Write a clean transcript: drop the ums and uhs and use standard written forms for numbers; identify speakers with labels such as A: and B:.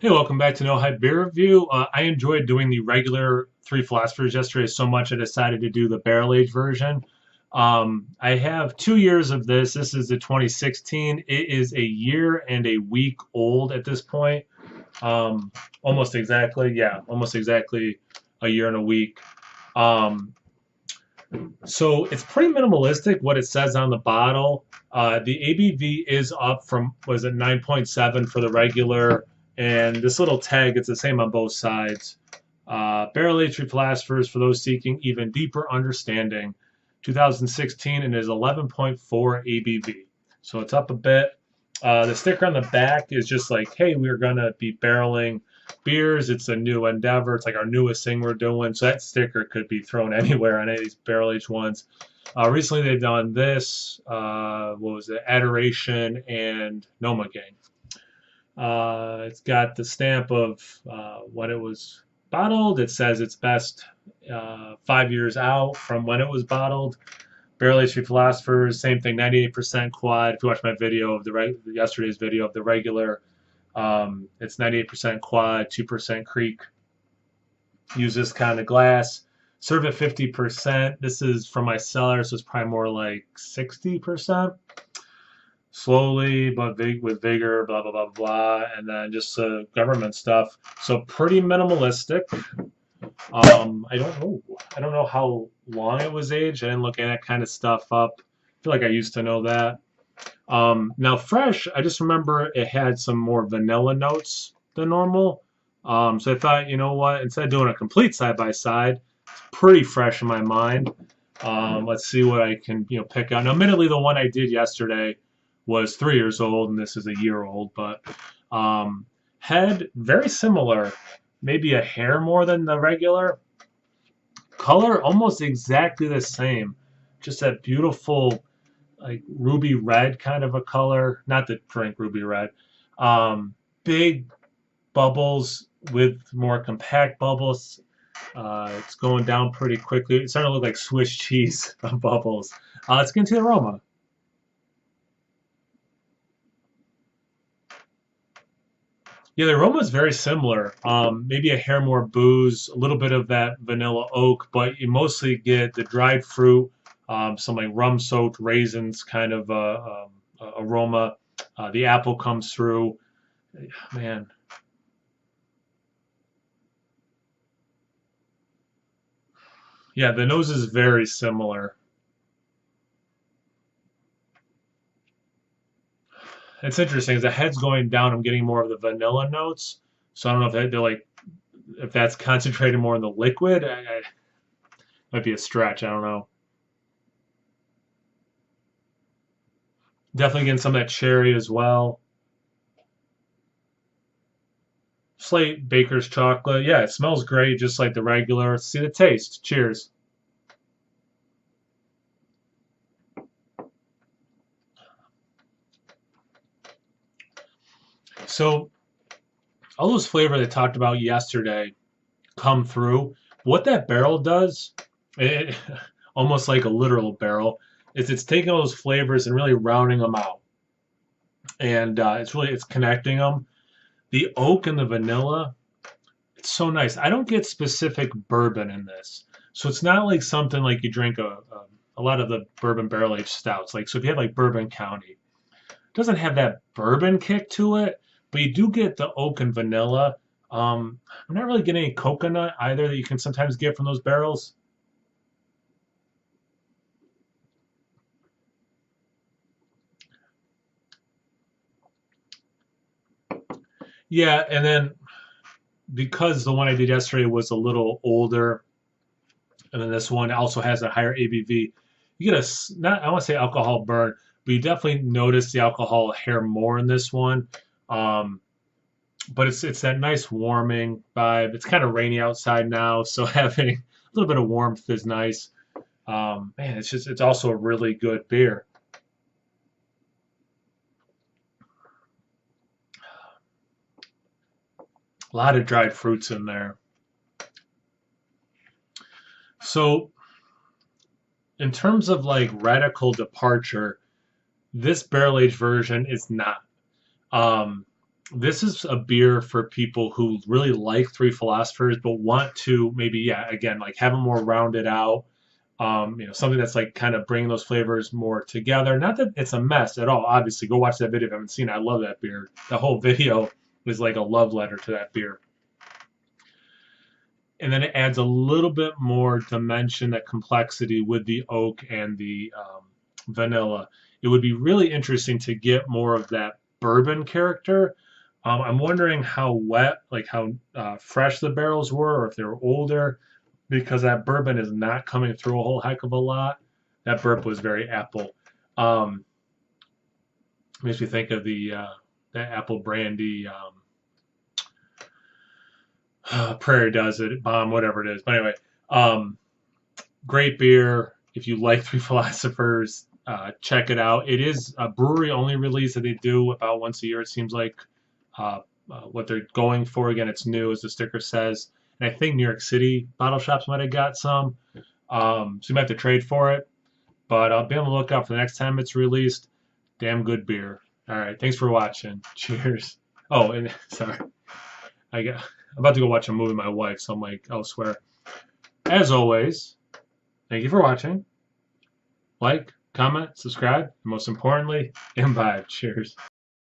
A: Hey, welcome back to No Hype Beer Review. I enjoyed doing the regular Three Philosophers yesterday so much I decided to do the barrel age version. I have 2 years of this. This is the 2016. It is a year and a week old at this point. Um, almost exactly, yeah, almost exactly a year and a week. Um, so it's pretty minimalistic what it says on the bottle. The ABV is up from, was it 9.7 for the regular, and this little tag, it's the same on both sides. Barrel aged philosophers for those seeking even deeper understanding. 2016 and is 11.4 ABV. So it's up a bit. The sticker on the back is just like, hey, we're going to be barreling beers. It's a new endeavor. It's like our newest thing we're doing. So that sticker could be thrown anywhere on any of these barrel aged ones. Recently, they've done this. What was it? Adoration and Ommegang. It's got the stamp of when it was bottled. It says it's best 5 years out from when it was bottled. Barrel aged philosophers, same thing, 98% quad. If you watch my video of yesterday's video of the regular, it's 98% quad, 2% creek. Use this kind of glass. Serve at 50%. This is from my cellar, so it's probably more like 60%. Slowly, but with vigor, blah, blah, blah, blah. And then just government stuff. So pretty minimalistic. I don't know how long it was aged. I didn't look at that kind of stuff up. I feel like I used to know that. Now fresh, I just remember it had some more vanilla notes than normal. So I thought, you know what, instead of doing a complete side by side, it's pretty fresh in my mind. Let's see what I can, pick out. Now, admittedly, the one I did yesterday was 3 years old, and this is a year old, but head very similar, maybe a hair more than the regular. Color almost exactly the same, just that beautiful like ruby red kind of a color. Not the drink ruby red. Big bubbles with more compact bubbles. It's going down pretty quickly. It's starting to look like Swiss cheese bubbles. Let's get into the aroma. Yeah, the aroma is very similar. Maybe a hair more booze, a little bit of that vanilla oak, but you mostly get the dried fruit, some like rum-soaked raisins kind of aroma. The apple comes through. Man, yeah, the nose is very similar. It's interesting. As the head's going down, I'm getting more of the vanilla notes. So I don't know if they're like if that's concentrated more in the liquid. Might be a stretch. I don't know. Definitely getting some of that cherry as well. Slate Baker's chocolate. Yeah, it smells great, just like the regular. See the taste. Cheers. So all those flavors I talked about yesterday come through. What that barrel does, it, almost like a literal barrel, is it's taking all those flavors and really rounding them out, and it's connecting them. The oak and the vanilla, it's so nice. I don't get specific bourbon in this, so it's not like something like you drink a lot of the bourbon barrel aged stouts. Like so, if you have like Bourbon County, it doesn't have that bourbon kick to it, but you do get the oak and vanilla. I'm not really getting any coconut either that you can sometimes get from those barrels. Yeah, and then because the one I did yesterday was a little older, and then this one also has a higher ABV, you get not I want to say alcohol burn, but you definitely notice the alcohol hair more in this one. Um, but it's that nice warming vibe. It's kind of rainy outside now, so having a little bit of warmth is nice. Man, it's also a really good beer. A lot of dried fruits in there. So in terms of like radical departure, this barrel aged version is not. Um, This is a beer for people who really like Three Philosophers, but want to maybe, yeah, again, like have them more rounded out. Something that's like kind of bringing those flavors more together. Not that it's a mess at all. Obviously, go watch that video if you haven't seen it. I love that beer. The whole video is like a love letter to that beer. And then it adds a little bit more dimension, that complexity with the oak and the vanilla. It would be really interesting to get more of that bourbon character. I'm wondering how wet, like how fresh the barrels were, or if they were older, because that bourbon is not coming through a whole heck of a lot. That burp was very apple. Um, Makes me think of that apple brandy. Prairie does it, bomb, whatever it is. But anyway, um, great beer. If you like Three Philosophers, check it out. It is a brewery only release that they do about once a year. It seems like what they're going for. Again, it's new, as the sticker says. And I think New York City bottle shops might have got some. So you might have to trade for it. But I'll be on the lookout for the next time it's released. Damn good beer. All right. Thanks for watching. Cheers. Oh, and sorry. I'm about to go watch a movie with my wife, so I'm like, I'll swear. As always, thank you for watching. Like, comment, subscribe, and most importantly, imbibe. Cheers.